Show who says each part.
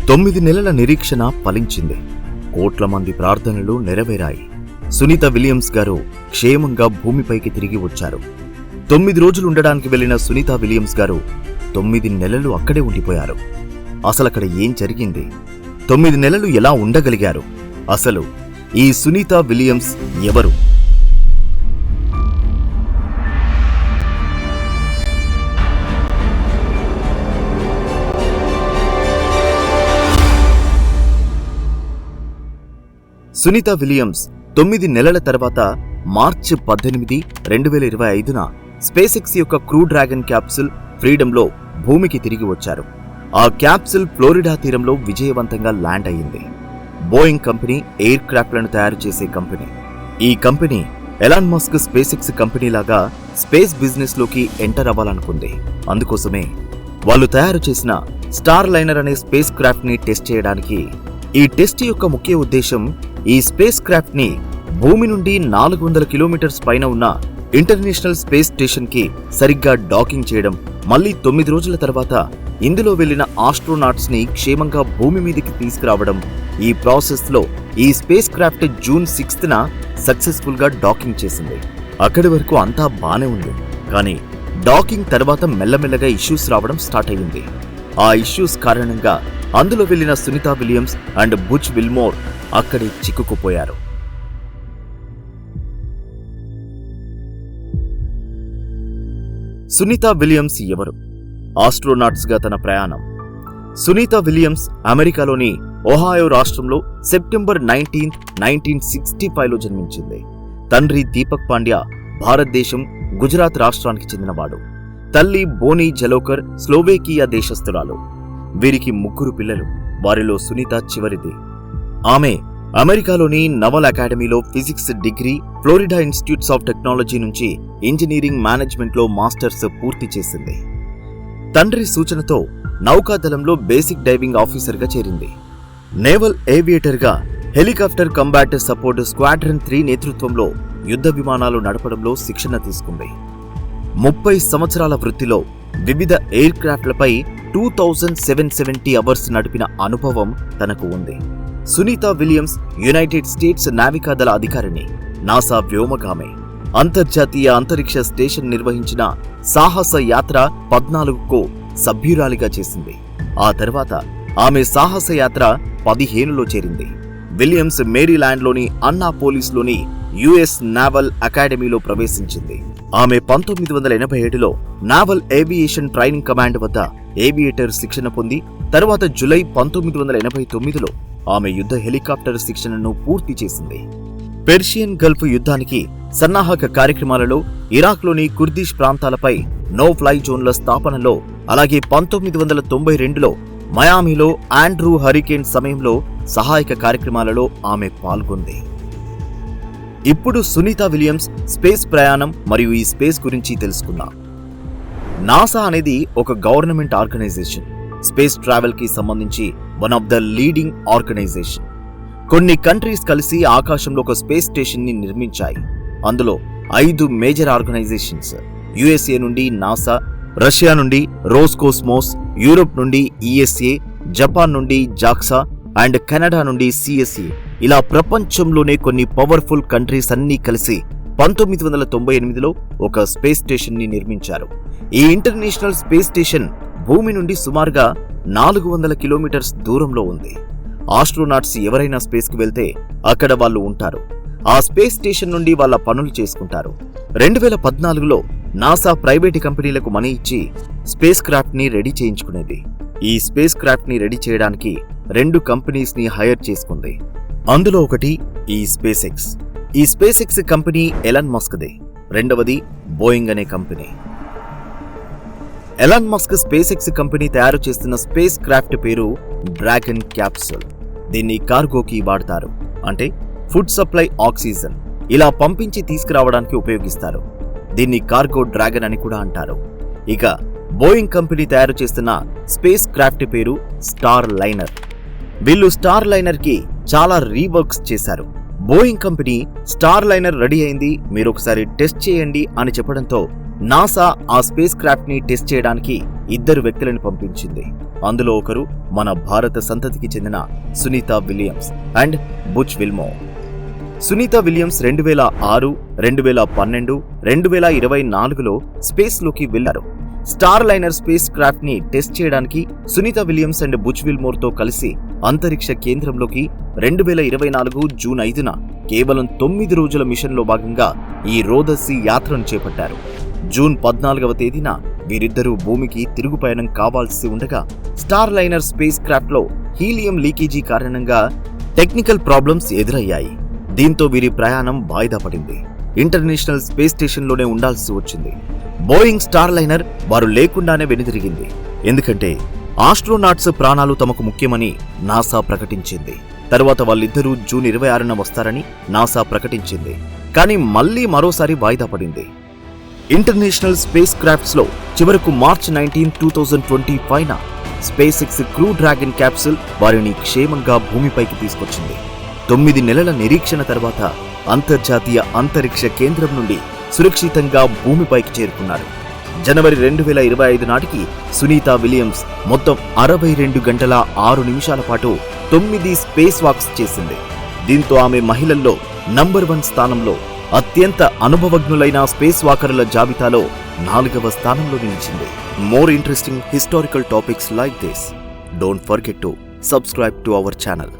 Speaker 1: 9 నెలల నిరీక్షణ ఫలించింది. కోట్ల మంది ప్రార్థనలు నెరవేరాయి. సునీత విలియమ్స్ గారు క్షేమంగా భూమిపైకి తిరిగి వచ్చారు. 9 రోజులు ఉండడానికి వెళ్లిన సునీత విలియమ్స్ గారు 9 నెలలు అక్కడే ఉండిపోయారు. అసలక్కడ ఏం జరిగింది? 9 నెలలు ఎలా ఉండగలిగారు? అసలు ఈ సునీత విలియమ్స్ ఎవరు? సునీత విలియమ్స్ 9 నెలల తర్వాత మార్చి 18, 2025న స్పేస్ ఎక్స్ యొక్క క్రూ డ్రాగన్ క్యాప్సుల్ ఫ్రీడమ్లో భూమికి తిరిగి వచ్చారు. ఆ క్యాప్సుల్ ఫ్లోరిడా తీరంలో విజయవంతంగా ల్యాండ్ అయ్యింది. బోయింగ్ కంపెనీ ఎయిర్ క్రాఫ్ట్లను తయారు చేసే కంపెనీ. ఈ company Elon Musk space X company లాగా స్పేస్ బిజినెస్ లోకి ఎంటర్ అవ్వాలనుకుంది. అందుకోసమే వాళ్ళు తయారు చేసిన స్టార్ లైనర్ అనే స్పేస్ క్రాఫ్ట్ ని టెస్ట్ చేయడానికి. ఈ టెస్ట్ యొక్క ముఖ్య ఉద్దేశం ఈ స్పేస్ క్రాఫ్ట్ ని భూమి నుండి 400 కిలోమీటర్స్ పైన ఉన్న ఇంటర్నేషనల్ స్పేస్ స్టేషన్ కి సరిగ్గా డాకింగ్ చేయడం, మళ్లీ 9 రోజుల తర్వాత ఇందులో వెళ్లిన ఆస్ట్రోనాట్స్ ని క్షేమంగా భూమి మీదకి తీసుకురావడం. ఈ ప్రాసెస్ లో ఈ స్పేస్ క్రాఫ్ట్ జూన్ 6న సక్సెస్ఫుల్ గా డాకింగ్ చేసింది. అక్కడి వరకు అంతా బానే ఉంది. కానీ డాకింగ్ తర్వాత మెల్లమెల్లగా ఇష్యూస్ రావడం స్టార్ట్ అయ్యింది. ఆ ఇష్యూస్ కారణంగా అందులో వెళ్లిన Sunita Williams and Butch Wilmore అక్కడే చిక్కుకుపోయారు. సునీత విలియమ్స్ ఎవరు? ఆస్ట్రోనాట్స్ గా తన ప్రయాణం. సునీత విలియమ్స్ అమెరికాలోని ఒహాయో రాష్ట్రంలో సెప్టెంబర్ 19, 1965లో జన్మించింది. తండ్రి దీపక్ పాండ్యా భారతదేశం, గుజరాత్ రాష్ట్రానికి చెందినవాడు. తల్లి బోనీ జలోకర్ స్లోవేకియా దేశస్థురాలు. వీరికి 3 పిల్లలు. వారిలో సునీత చివరిది. ఆమె అమెరికాలోని నవల్ అకాడమీలో physics degree, Florida institutes of technology నుంచి ఇంజనీరింగ్ మేనేజ్మెంట్లో మాస్టర్స్ పూర్తి చేసింది. తండ్రి సూచనతో నౌకాదళంలో బేసిక్ డైవింగ్ ఆఫీసర్గా చేరింది. నేవల్ ఏవియేటర్గా హెలికాప్టర్ కంబాట్ సపోర్ట్ స్క్వాడ్రన్ 3 నేతృత్వంలో యుద్ధ విమానాలు నడపడంలో శిక్షణ తీసుకుంది. 30 సంవత్సరాల వృత్తిలో వివిధ ఎయిర్ క్రాఫ్ట్లపై 2770 అవర్స్ నడిపిన అనుభవం తనకు ఉంది. సునీత విలియమ్స్ యునైటెడ్ స్టేట్స్ నావికాదళ అధికారిని, నాసా వ్యోమగామి. అంతర్జాతీయ అంతరిక్ష స్టేషన్ నిర్వహించిన సాహస యాత్ర 14కు సభ్యురాలిగా చేసింది. ఆ తర్వాత ఆమె సాహస యాత్ర 15లో చేరింది. విలియమ్స్ మేరీల్యాండ్లోని అన్నాపోలిస్లోని యుఎస్ నావల్ అకాడమీలో ప్రవేశించింది. ఆమె 1987లో నావల్ ఏవియేషన్ ట్రైనింగ్ కమాండ్ వద్ద ఏవియేటర్ శిక్షణ పొంది, తర్వాత జూలై 1989లో ఆమె యుద్ధ హెలికాప్టర్ శిక్షణను పూర్తి చేసింది. పెర్షియన్ గల్ఫ్ యుద్ధానికి సన్నాహక కార్యక్రమాలలో, ఇరాక్లోని కుర్దిష్ ప్రాంతాలపై నో ఫ్లై జోన్ల స్థాపనలో, అలాగే 1992లో మయామిలో ఆండ్రూ హరికేన్ సమయంలో సహాయక కార్యక్రమాలలో ఆమె పాల్గొంది. ఇప్పుడు సునీత విలియమ్స్ స్పేస్ ప్రయాణం మరియు ఈ స్పేస్ గురించి తెలుసుకుందాం. నాసా అనేది ఒక గవర్నమెంట్ ఆర్గనైజేషన్. స్పేస్ ట్రావెల్ కి సంబంధించి one of the leading organisation. కొన్ని కంట్రీస్ కలిసి ఆకాశంలో ఒక స్పేస్ స్టేషన్ ని నిర్మించాయి. అందులో 5 మేజర్ ఆర్గనైజేషన్స్. యుఎస్ఏ నుండి నాసా, రష్యా నుండి రోస్కోస్మోస్, యూరోప్ నుండి ఈఎస్ఏ, జపాన్ నుండి జాక్సా అండ్ కెనడా నుండి సిఎస్ఏ. ఇలా ప్రపంచంలోనే కొన్ని పవర్ఫుల్ కంట్రీస్ అన్నీ కలిసి 1998లో ఒక స్పేస్ స్టేషన్ ని నిర్మించారు. ఈ ఇంటర్నేషనల్ స్పేస్ స్టేషన్ భూమి నుండి సుమారుగా 400 కిలోమీటర్స్ దూరంలో ఉంది. ఆస్ట్రోనాట్స్ ఎవరైనా స్పేస్ కు వెళ్తే అక్కడ వాళ్ళు ఉంటారు. ఆ స్పేస్ స్టేషన్ నుండి వాళ్ళ పనులు చేసుకుంటారు. 2014లో నాసా ప్రైవేట్ కంపెనీలకు మనీ ఇచ్చి స్పేస్ క్రాఫ్ట్ ని రెడీ చేయించుకునేది. ఈ స్పేస్ క్రాఫ్ట్ ని రెడీ చేయడానికి 2 కంపెనీస్ ని హైర్ చేసుకుంది. అందులో ఒకటి ఈ స్పేస్ ఎక్స్. ఈ స్పేస్ ఎక్స్ కంపెనీ ఎలాన్ మస్క్దే. రెండవది బోయింగ్ అనే company. Elon Musk space X company తయారు చేస్తున్న స్పేస్ క్రాఫ్ట్ పేరు డ్రాగన్ క్యాప్సూల్. దీన్ని కార్గోకి వాడతారు. అంటే ఫుడ్ సప్లై, ఆక్సిజన్ ఇలా పంపించి తీసుకురావడానికి ఉపయోగిస్తారు. దీన్ని కార్గో డ్రాగన్ అని కూడా అంటారు. ఇక బోయింగ్ కంపెనీ తయారు చేస్తున్న స్పేస్ క్రాఫ్ట్ పేరు స్టార్ లైనర్. వీళ్ళు స్టార్ లైనర్ కి చాలా రీవర్క్స్ చేశారు. Boeing company star liner ready అయింది, మీరు ఒకసారి టెస్ట్ చేయండి అని చెప్పడంతో నాసా ఆ స్పేస్ క్రాఫ్ట్ ని టెస్ట్ చేయడానికి 2 వ్యక్తులను పంపించింది. అందులో ఒకరు మన భారత సంతతికి చెందిన Sunita Williams and Butch Wilmore. Sunita Williams 2006, 2012, 2024లో స్పేస్ లోకి వెళ్లారు. స్టార్ లైనర్ స్పేస్ క్రాఫ్ట్ ని టెస్ట్ చేయడానికి Sunita Williams and Butch Wilmore తో కలిసి అంతరిక్ష కేంద్రంలోకి 2024 జూన్ 5న కేవలం 9 రోజుల మిషన్ లో భాగంగా ఈ రోదసీ యాత్రను చేపట్టారు. జూన్ 14వ తేదీన వీరిద్దరూ భూమికి తిరుగు పయనం కావాల్సి ఉండగా స్టార్ లైనర్ స్పేస్ క్రాఫ్ట్ లో హీలియం లీకేజీ కారణంగా టెక్నికల్ ప్రాబ్లమ్స్ ఎదురయ్యాయి. దీంతో వీరి ప్రయాణం వాయిదా పడింది. ఇంటర్నేషనల్ స్పేస్ స్టేషన్ లోనే ఉండాల్సి వచ్చింది. బోయింగ్ స్టార్ లైనర్ వారు లేకుండానే వెనుదిరిగింది. ఎందుకంటే ఆస్ట్రోనాట్స్ ప్రాణాలు తమకు ముఖ్యమని నాసా ప్రకటించింది. తరువాత వాళ్ళిద్దరూ జూన్ 26న వస్తారని నాసా ప్రకటించింది. కానీ మళ్లీ మరోసారి వాయిదా పడింది. ఇంటర్నేషనల్ స్పేస్ క్రాఫ్ట్స్ లో చివరకు మార్చ్ 19, 2025న SpaceX crew Dragon capsule వారిని క్షేమంగా భూమిపైకి తీసుకొచ్చింది. 9 నెలల నిరీక్షణ తర్వాత అంతర్జాతీయ అంతరిక్ష కేంద్రం నుండి సురక్షితంగా భూమిపైకి చేరుకున్నారు. జనవరి 2025 నాటికి సునీతా విలియమ్స్ మొత్తం 62 గంటల 6 నిమిషాల పాటు 9 స్పేస్ వాక్స్ చేసింది. దీంతో ఆమె మహిళల్లో నంబర్ 1 స్థానంలో, అత్యంత అనుభవజ్ఞులైన స్పేస్ వాకర్ల జాబితాలో 4వ స్థానంలో నిలిచింది. More interesting historical topics like this, don't forget to subscribe to our channel.